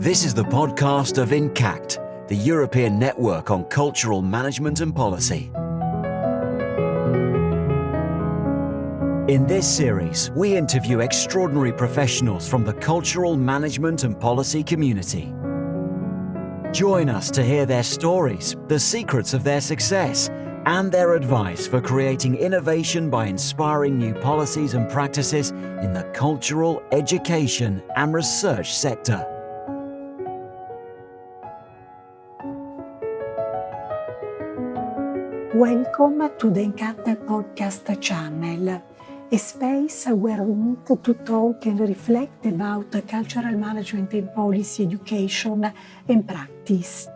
This is the podcast of ENCATC, the European Network on Cultural Management and Policy. In this series, we interview extraordinary professionals from the cultural management and policy community. Join us to hear their stories, the secrets of their success, and their advice for creating innovation by inspiring new policies and practices in the cultural, education, and research sector. Welcome to the ENCATC podcast channel, a space where we meet to talk and reflect about cultural management and policy education and practice.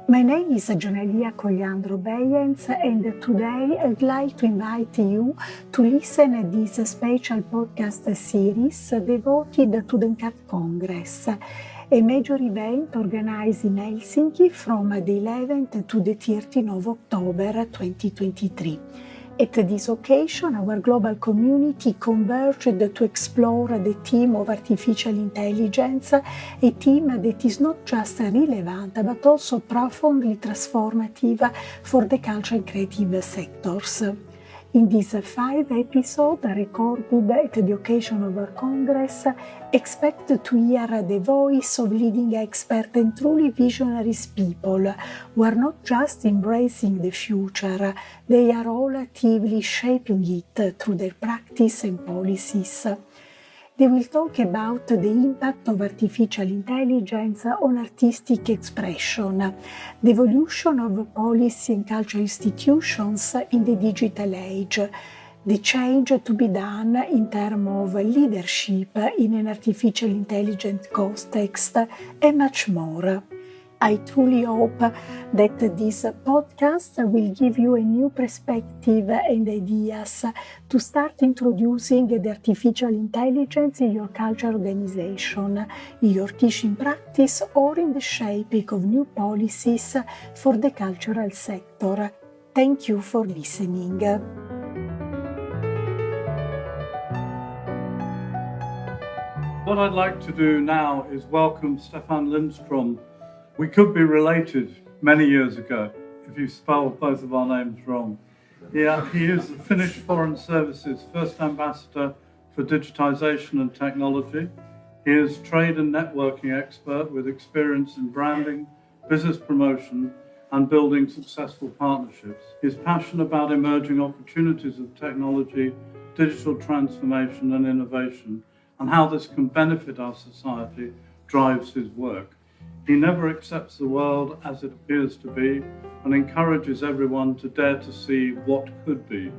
My name is Gianelia Cogliandro Beyens, and today I'd like to invite you to listen to this special podcast series devoted to the ENCATC Congress, a major event organized in Helsinki from the 11th to the 13th of October 2023. At this occasion, our global community converged to explore the theme of artificial intelligence, a theme that is not just relevant but also profoundly transformative for the culture and creative sectors. In these 5 episodes recorded at the occasion of our Congress, expect to hear the voice of leading experts and truly visionary people who are not just embracing the future, they are all actively shaping it through their practice and policies. They will talk about the impact of artificial intelligence on artistic expression, the evolution of policy and cultural institutions in the digital age, the change to be done in terms of leadership in an artificial intelligence context, and much more. I truly hope that this podcast will give you a new perspective and ideas to start introducing the artificial intelligence in your cultural organization, in your teaching practice, or in the shaping of new policies for the cultural sector. Thank you for listening. What I'd like to do now is welcome Stefan Lindström. We could be related many years ago if you spelled both of our names wrong. Yeah, he is the Finnish Foreign Service's first ambassador for digitization and technology. He is trade and networking expert with experience in branding, business promotion, and building successful partnerships. His passion about emerging opportunities of technology, digital transformation and innovation, and how this can benefit our society drives his work. He never accepts the world as it appears to be and encourages everyone to dare to see what could be.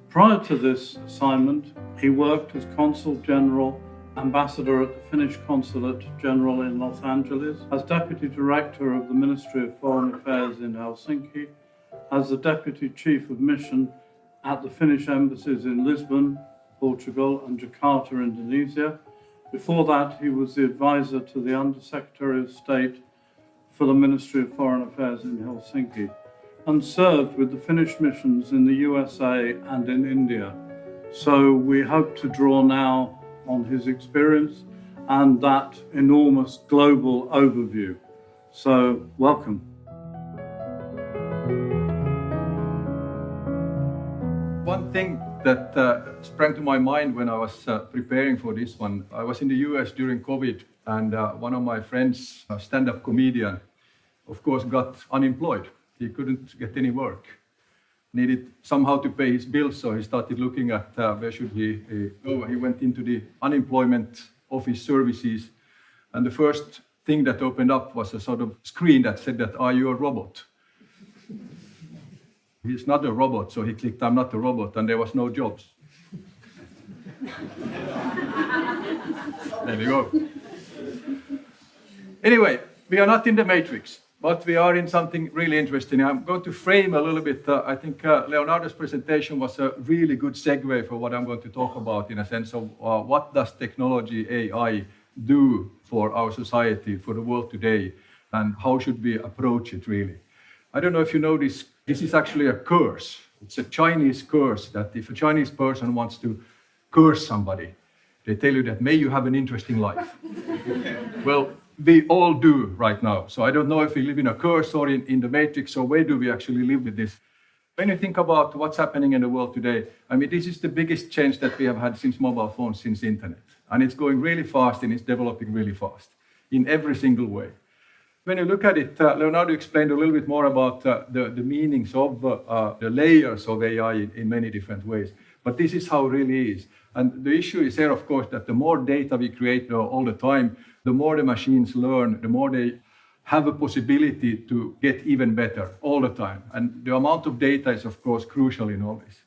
Prior to this assignment, he worked as Consul General Ambassador at the Finnish Consulate General in Los Angeles, as Deputy Director of the Ministry of Foreign Affairs in Helsinki, as the Deputy Chief of Mission at the Finnish embassies in Lisbon, Portugal, and Jakarta, Indonesia. Before that, he was the advisor to the Under-Secretary of State for the Ministry of Foreign Affairs in Helsinki, and served with the Finnish missions in the USA and in India. So we hope to draw now on his experience and that enormous global overview. So welcome. One thing that sprang to my mind when I was preparing for this one, I was in the US during COVID, and one of my friends, a stand-up comedian, of course got unemployed. He couldn't get any work. Needed somehow to pay his bills, so he started looking at where should he go. He went into the unemployment office services, and the first thing that opened up was a sort of screen that said that, "Are you a robot?" He's not a robot, so he clicked, "I'm not a robot," and there was no jobs. There we go. Anyway, we are not in the Matrix, but we are in something really interesting. I'm going to frame a little bit. I think Leonardo's presentation was a really good segue for what I'm going to talk about, in a sense of what does technology, AI, do for our society, for the world today, and how should we approach it, really. I don't know if you know this. This is actually a curse. It's a Chinese curse that if a Chinese person wants to curse somebody, they tell you that, "May you have an interesting life." Well, we all do right now. So I don't know if we live in a curse or in the matrix, or where do we actually live with this? When you think about what's happening in the world today, I mean, this is the biggest change that we have had since mobile phones, since the internet. And it's going really fast and it's developing really fast in every single way. When you look at it, Leonardo explained a little bit more about the meanings of the layers of AI in many different ways. But this is how it really is. And the issue is here, of course, that the more data we create all the time, the more the machines learn, the more they have a possibility to get even better all the time. And the amount of data is, of course, crucial in all this.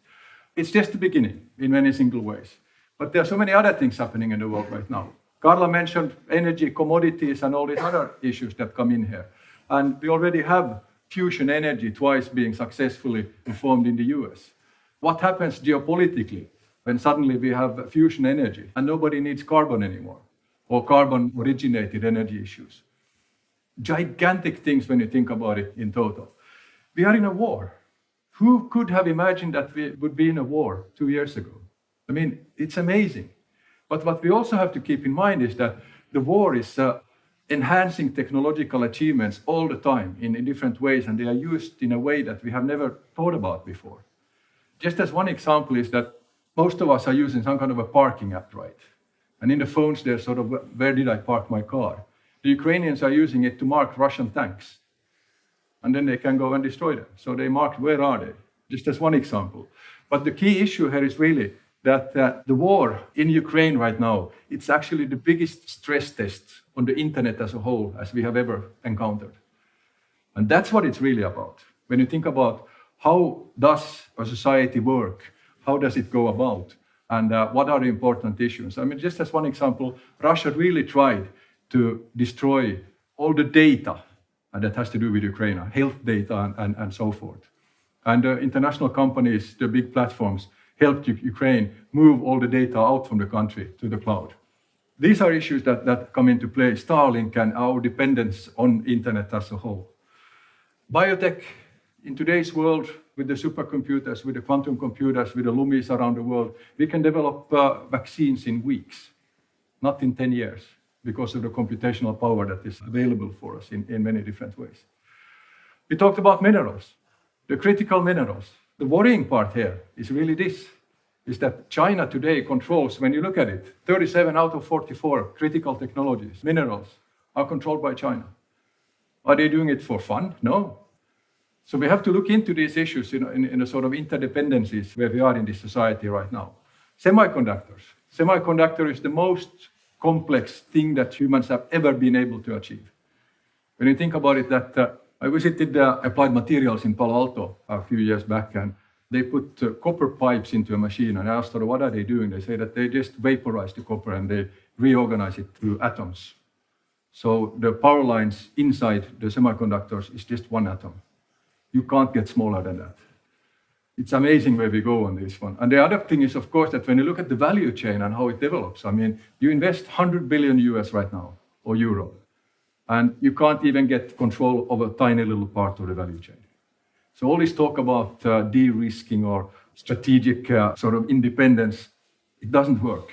It's just the beginning in many single ways. But there are so many other things happening in the world right now. Carla mentioned energy, commodities, and all these other issues that come in here. And we already have fusion energy twice being successfully performed in the US. What happens geopolitically when suddenly we have fusion energy and nobody needs carbon anymore, or carbon-originated energy issues? Gigantic things when you think about it in total. We are in a war. Who could have imagined that we would be in a war 2 years ago? I mean, it's amazing. But what we also have to keep in mind is that the war is enhancing technological achievements all the time in different ways, and they are used in a way that we have never thought about before. Just as one example is that most of us are using some kind of a parking app, right? And in the phones, there's sort of, where did I park my car? The Ukrainians are using it to mark Russian tanks. And then they can go and destroy them. So they mark, where are they? Just as one example. But the key issue here is really that the war in Ukraine right now, it's actually the biggest stress test on the internet as a whole as we have ever encountered. And that's what it's really about. When you think about how does a society work, how does it go about, and what are the important issues? I mean, just as one example, Russia really tried to destroy all the data that has to do with Ukraine, health data and so forth. And international companies, the big platforms, helped Ukraine move all the data out from the country to the cloud. These are issues that come into play, Starlink and our dependence on internet as a whole. Biotech, in today's world, with the supercomputers, with the quantum computers, with the Lumis around the world, we can develop vaccines in weeks, not in 10 years. Because of the computational power that is available for us in many different ways. We talked about minerals, the critical minerals. The worrying part here is really this, is that China today controls, when you look at it, 37 out of 44 critical technologies, minerals, are controlled by China. Are they doing it for fun? No. So we have to look into these issues in a sort of interdependencies where we are in this society right now. Semiconductors. Semiconductor is the most complex thing that humans have ever been able to achieve. When you think about it, that I visited Applied Materials in Palo Alto a few years back, and they put copper pipes into a machine, and I asked her, what are they doing? They say that they just vaporize the copper and they reorganize it through atoms. So the power lines inside the semiconductors is just one atom. You can't get smaller than that. It's amazing where we go on this one. And the other thing is, of course, that when you look at the value chain and how it develops, I mean, you invest 100 billion US right now, or euro, and you can't even get control of a tiny little part of the value chain. So all this talk about de-risking or strategic sort of independence, it doesn't work.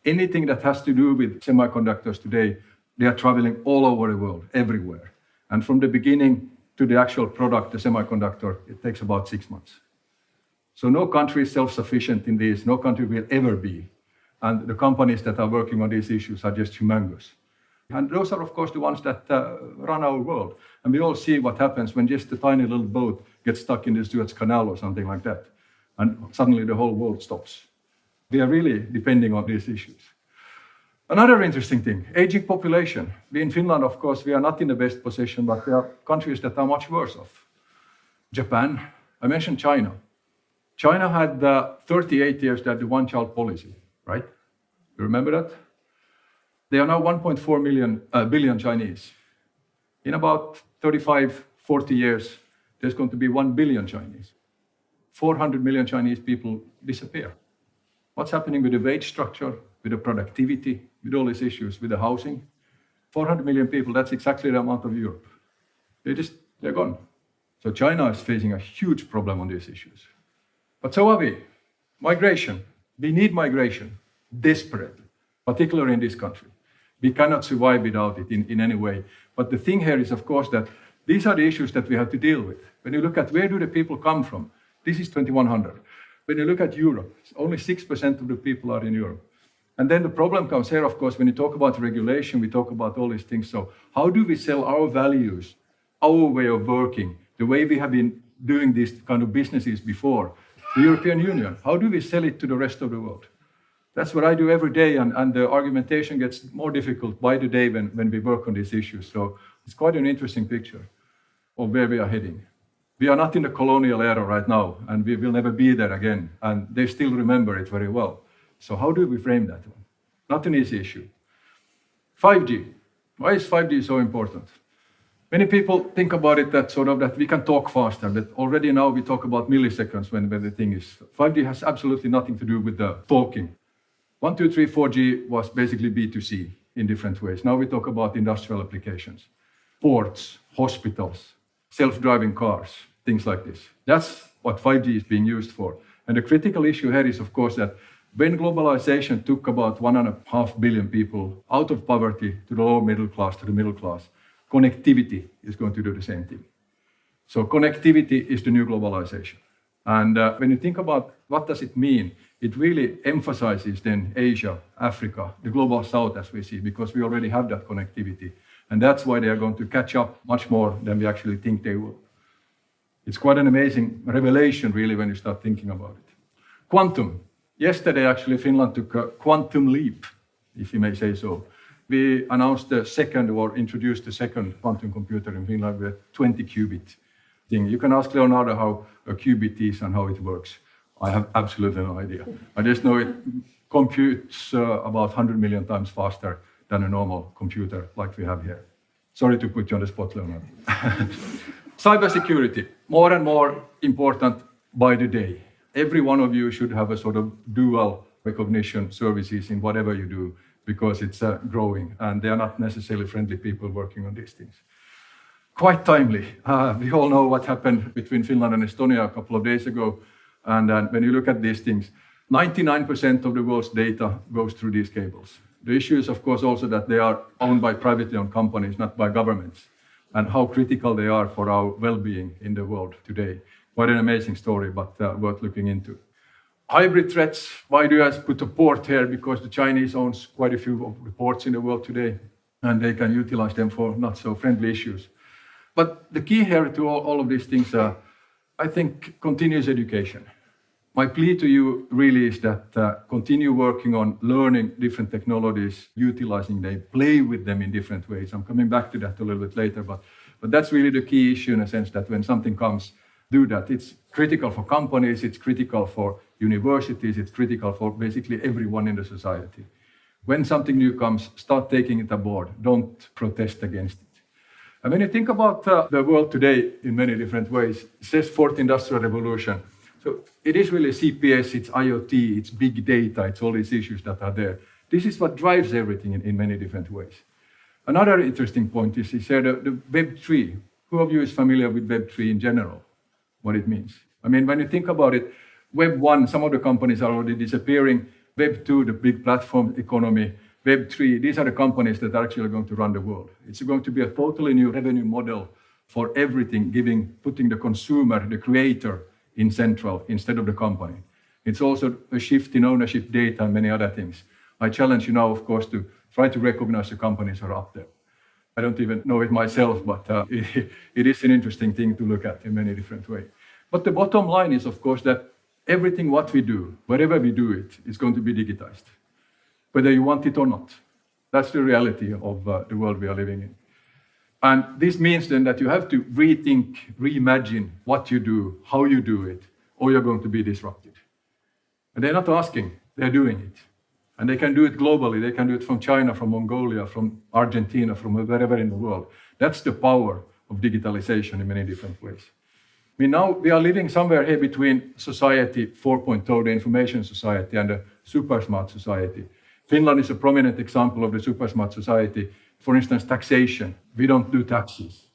Anything that has to do with semiconductors today, they are traveling all over the world, everywhere. And from the beginning to the actual product, the semiconductor, it takes about 6 months. So no country is self-sufficient in this, no country will ever be. And the companies that are working on these issues are just humongous. And those are, of course, the ones that run our world. And we all see what happens when just a tiny little boat gets stuck in the Suez Canal or something like that. And suddenly the whole world stops. We are really depending on these issues. Another interesting thing, aging population. We in Finland, of course, we are not in the best position, but there are countries that are much worse off. Japan, I mentioned China. China had 38 years that the one-child policy, right? You remember that? They are now 1.4 billion Chinese. In about 35, 40 years, there's going to be 1 billion Chinese. 400 million Chinese people disappear. What's happening with the wage structure, with the productivity, with all these issues, with the housing? 400 million people, that's exactly the amount of Europe. They're gone. So China is facing a huge problem on these issues. But so are we. Migration. We need migration desperately, particularly in this country. We cannot survive without it in any way. But the thing here is, of course, that these are the issues that we have to deal with. When you look at where do the people come from, this is 2100. When you look at Europe, only 6% of the people are in Europe. And then the problem comes here, of course, when you talk about regulation, we talk about all these things. So how do we sell our values, our way of working, the way we have been doing these kind of businesses before, the European Union? How do we sell it to the rest of the world? That's what I do every day, and the argumentation gets more difficult by the day when we work on these issues. So it's quite an interesting picture of where we are heading. We are not in the colonial era right now, and we will never be there again, and they still remember it very well. So how do we frame that one? Not an easy issue. 5G. Why is 5G so important? Many people think about it that we can talk faster, that already now we talk about milliseconds when the thing is. 5G has absolutely nothing to do with the talking. 1, 2, 3, 4G was basically B2C in different ways. Now we talk about industrial applications, ports, hospitals, self-driving cars, things like this. That's what 5G is being used for. And the critical issue here is, of course, that when globalization took about 1.5 billion people out of poverty to the lower middle class, to the middle class, connectivity is going to do the same thing. So connectivity is the new globalization. And when you think about what does it mean, it really emphasizes then Asia, Africa, the global south as we see, because we already have that connectivity. And that's why they are going to catch up much more than we actually think they will. It's quite an amazing revelation, really, when you start thinking about it. Quantum. Yesterday, actually, Finland took a quantum leap, if you may say so. We announced the second, or introduced the second quantum computer in Finland with a 20 qubit thing. You can ask Leonardo how a qubit is and how it works. I have absolutely no idea. I just know it computes about 100 million times faster than a normal computer like we have here. Sorry to put you on the spot, Leonardo. Cybersecurity, more and more important by the day. Every one of you should have a sort of dual recognition services in whatever you do, because it's growing, and they are not necessarily friendly people working on these things. Quite timely. We all know what happened between Finland and Estonia a couple of days ago. And when you look at these things, 99% of the world's data goes through these cables. The issue is, of course, also that they are owned by privately owned companies, not by governments, and how critical they are for our well-being in the world today. Quite an amazing story, but worth looking into. Hybrid threats. Why do I put a port here? Because the Chinese owns quite a few of the ports in the world today, and they can utilize them for not so friendly issues. But the key here to all of these things, I think, continuous education. My plea to you really is that continue working on learning different technologies, utilizing them, play with them in different ways. I'm coming back to that a little bit later, but that's really the key issue, in a sense, that when something comes, do that. It's critical for companies, it's critical for universities, it's critical for basically everyone in the society. When something new comes, start taking it aboard. Don't protest against it. And when you think about the world today in many different ways, it says fourth industrial revolution. So it is really CPS, it's IoT, it's big data, it's all these issues that are there. This is what drives everything in many different ways. Another interesting point is here the Web3. Who of you is familiar with Web3 in general? What it means? I mean, when you think about it, Web 1, some of the companies are already disappearing. Web 2, the big platform economy. Web 3, these are the companies that are actually going to run the world. It's going to be a totally new revenue model for everything, putting the consumer, the creator, in central instead of the company. It's also a shift in ownership data and many other things. I challenge you now, of course, to try to recognize the companies that are up there. I don't even know it myself, but it is an interesting thing to look at in many different ways. But the bottom line is, of course, that everything what we do, wherever we do it, is going to be digitized, whether you want it or not. That's the reality of the world we are living in. And this means then that you have to rethink, reimagine what you do, how you do it, or you're going to be disrupted. And they're not asking, they're doing it. And they can do it globally. They can do it from China, from Mongolia, from Argentina, from wherever in the world. That's the power of digitalization in many different ways. I mean, now we are living somewhere here between society 4.0, the information society, and the super smart society. Finland is a prominent example of the super smart society. For instance, taxation. We don't do taxes.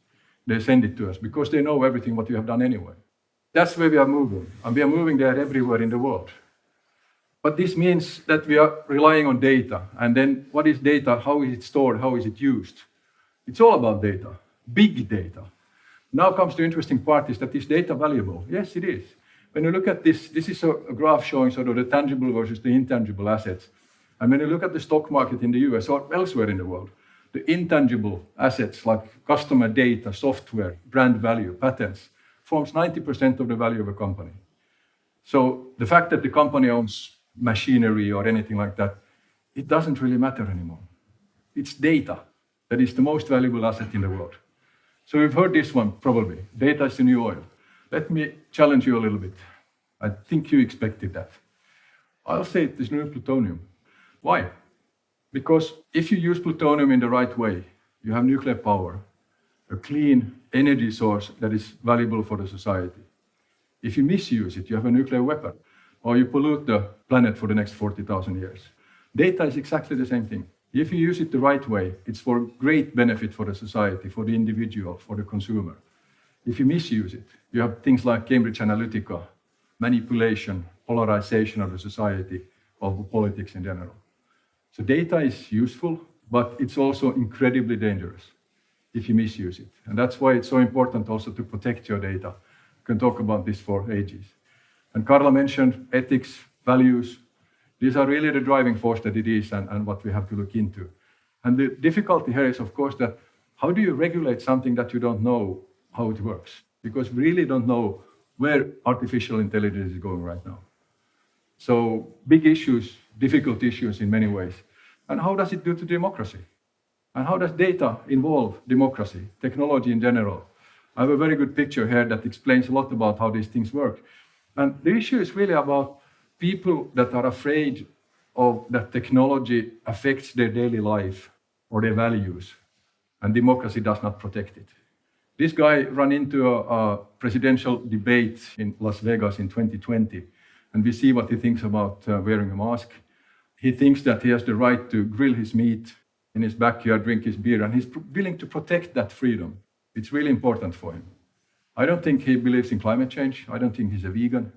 They send it to us because they know everything what you have done anyway. That's where we are moving. And we are moving there everywhere in the world. But this means that we are relying on data. And then what is data? How is it stored? How is it used? It's all about data, big data. Now comes the interesting part, is that is data valuable? Yes, it is. When you look at this, this is a graph showing sort of the tangible versus the intangible assets. And when you look at the stock market in the US or elsewhere in the world, the intangible assets like customer data, software, brand value, patents, forms 90% of the value of a company. So the fact that the company owns machinery or anything like that, it doesn't really matter anymore. It's data that is the most valuable asset in the world. So you've heard this one probably. Data is the new oil. Let me challenge you a little bit. I think you expected that. I'll say it is new plutonium. Why? Because if you use plutonium in the right way, you have nuclear power, a clean energy source that is valuable for the society. If you misuse it, you have a nuclear weapon, or you pollute the planet for the next 40,000 years. Data is exactly the same thing. If you use it the right way, it's for great benefit for the society, for the individual, for the consumer. If you misuse it, you have things like Cambridge Analytica, manipulation, polarization of the society, of politics in general. So data is useful, but it's also incredibly dangerous if you misuse it. And that's why it's so important also to protect your data. We can talk about this for ages. And Carla mentioned ethics, values. These are really the driving force that it is and what we have to look into. And the difficulty here is, of course, that how do you regulate something that you don't know how it works? Because we really don't know where artificial intelligence is going right now. So big issues, difficult issues in many ways. And how does it do to democracy? And how does data involve democracy, technology in general? I have a very good picture here that explains a lot about how these things work. And the issue is really about people that are afraid of that technology affects their daily life or their values, and democracy does not protect it. This guy ran into a presidential debate in Las Vegas in 2020, and we see what he thinks about wearing a mask. He thinks that he has the right to grill his meat in his backyard, drink his beer, and he's willing to protect that freedom. It's really important for him. I don't think he believes in climate change. I don't think he's a vegan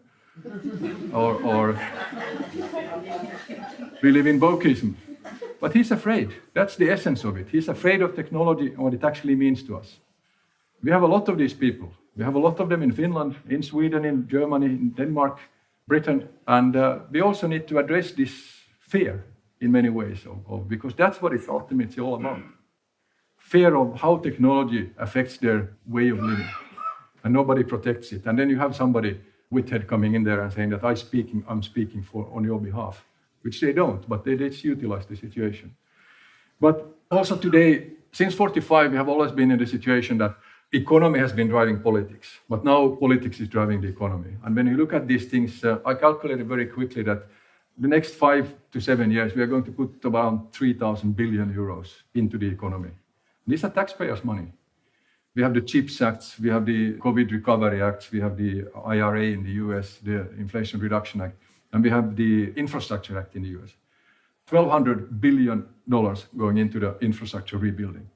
or believe in wokeism. But he's afraid. That's the essence of it. He's afraid of technology and what it actually means to us. We have a lot of these people. We have a lot of them in Finland, in Sweden, in Germany, in Denmark, Britain. And we also need to address this fear in many ways, because that's what it's ultimately all about. Fear of how technology affects their way of living. And nobody protects it. And then you have somebody with head coming in there and saying that I'm speaking on your behalf, which they don't, but they just utilize the situation. But also today, since 45, we have always been in the situation that economy has been driving politics, but now politics is driving the economy. And when you look at these things, I calculated very quickly that the next 5 to 7 years, we are going to put around 3,000 billion euros into the economy. These are taxpayers' money. We have the CHIPS Acts, we have the COVID Recovery Acts, we have the IRA in the US, the Inflation Reduction Act, and we have the Infrastructure Act in the US. $1,200 billion going into the infrastructure rebuilding.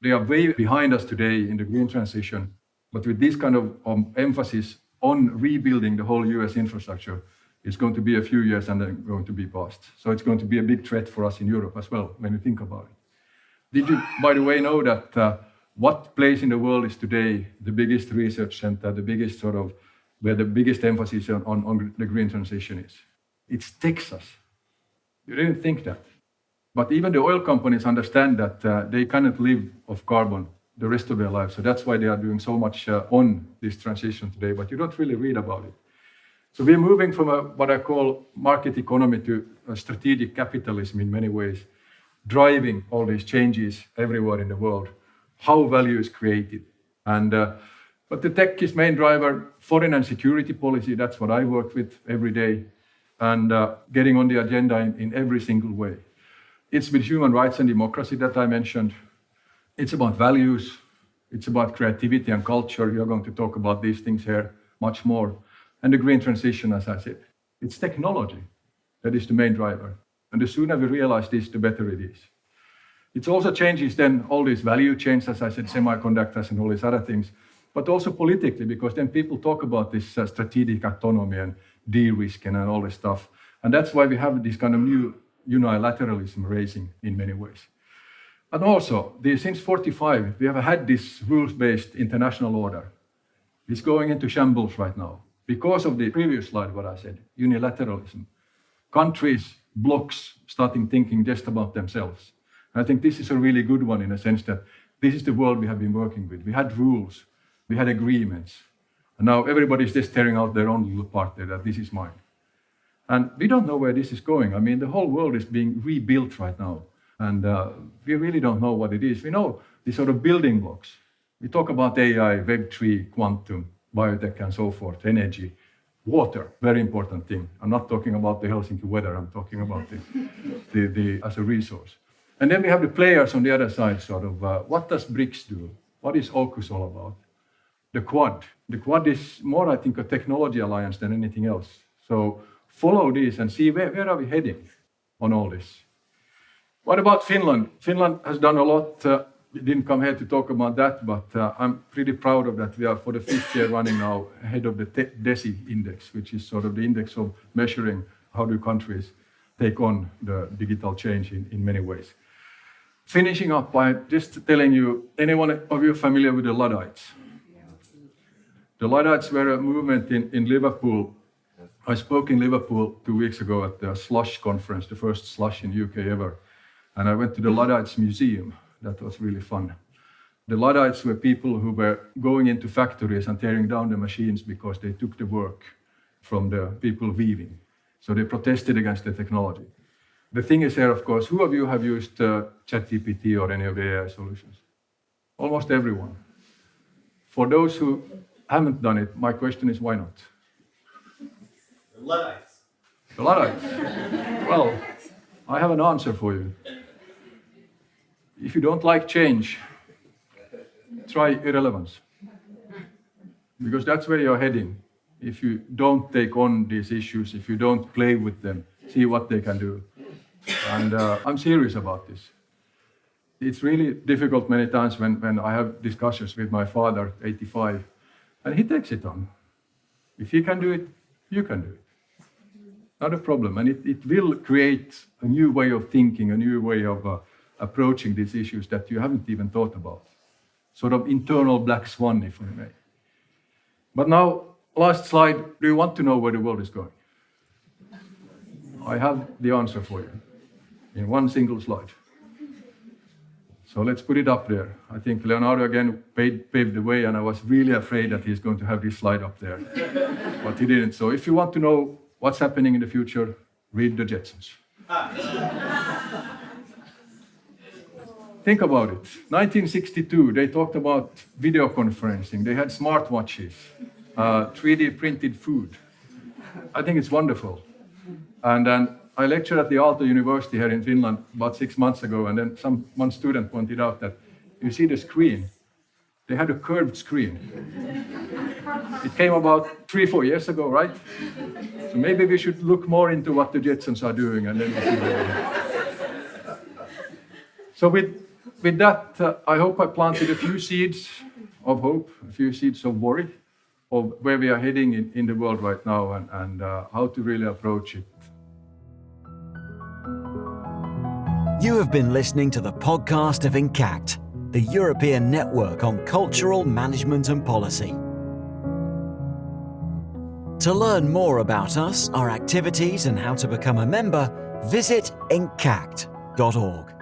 They are way behind us today in the green transition, but with this kind of emphasis on rebuilding the whole US infrastructure, it's going to be a few years and then going to be past. So it's going to be a big threat for us in Europe as well, when you think about it. Did you, by the way, know that what place in the world is today the biggest research center, the biggest sort of, where the biggest emphasis on the green transition is? It's Texas. You didn't think that. But even the oil companies understand that they cannot live off carbon the rest of their lives. So that's why they are doing so much on this transition today, but you don't really read about it. So we're moving from what I call market economy to a strategic capitalism in many ways, driving all these changes everywhere in the world, how value is created. And but the tech is main driver, foreign and security policy, that's what I work with every day, and getting on the agenda in every single way. It's with human rights and democracy that I mentioned. It's about values, it's about creativity and culture. You're going to talk about these things here much more. And the green transition, as I said. It's technology that is the main driver. And the sooner we realize this, the better it is. It also changes then all these value chains, as I said, semiconductors and all these other things, but also politically, because then people talk about this strategic autonomy and de-risking and all this stuff. And that's why we have this kind of new unilateralism raising in many ways. And also, since 1945, we have had this rules-based international order. It's going into shambles right now. Because of the previous slide, what I said, unilateralism. Countries, blocks, starting thinking just about themselves. And I think this is a really good one in a sense that this is the world we have been working with. We had rules, we had agreements, and now everybody's just tearing out their own little part there that this is mine. And we don't know where this is going. I mean, the whole world is being rebuilt right now, and we really don't know what it is. We know the sort of building blocks. We talk about AI, Web3, quantum, biotech, and so forth, energy, water, very important thing. I'm not talking about the Helsinki weather, I'm talking about the as a resource. And then we have the players on the other side, sort of, what does BRICS do? What is AUKUS all about? The Quad. The Quad is more, I think, a technology alliance than anything else. So follow this and see where are we heading on all this. What about Finland? Finland has done a lot. We didn't come here to talk about that, but I'm pretty proud of that. We are, for the 5th year running now, ahead of the DESI index, which is sort of the index of measuring how do countries take on the digital change in many ways. Finishing up by just telling you, anyone of you familiar with the Luddites? The Luddites were a movement in Liverpool. I spoke in Liverpool 2 weeks ago at the Slush conference, the first Slush in UK ever. And I went to the Luddites Museum. That was really fun. The Luddites were people who were going into factories and tearing down the machines because they took the work from the people weaving. So they protested against the technology. The thing is here, of course, who of you have used ChatGPT or any of the AI solutions? Almost everyone. For those who haven't done it, my question is, why not? The Luddites. The Luddites. Well, I have an answer for you. If you don't like change, try irrelevance. Because that's where you're heading. If you don't take on these issues, if you don't play with them, see what they can do. And I'm serious about this. It's really difficult many times when I have discussions with my father, 85, and he takes it on. If he can do it, you can do it. Not a problem. And it will create a new way of thinking, a new way of approaching these issues that you haven't even thought about. Sort of internal black swan, if I may. But now, last slide, do you want to know where the world is going? I have the answer for you in one single slide. So let's put it up there. I think Leonardo again paved the way, and I was really afraid that he's going to have this slide up there. But he didn't. So if you want to know what's happening in the future, read the Jetsons. Think about it. 1962, they talked about video conferencing. They had smartwatches, 3D printed food. I think it's wonderful. And then I lectured at the Aalto University here in Finland about 6 months ago, and then one student pointed out that, you see the screen? They had a curved screen. It came about 3-4 years ago, right? So maybe we should look more into what the Jetsons are doing, and then we'll see where we are. So with that, I hope I planted a few seeds of hope, a few seeds of worry, of where we are heading in the world right now and how to really approach it. You have been listening to the podcast of ENCACT, the European Network on Cultural Management and Policy. To learn more about us, our activities, and how to become a member, visit encact.org.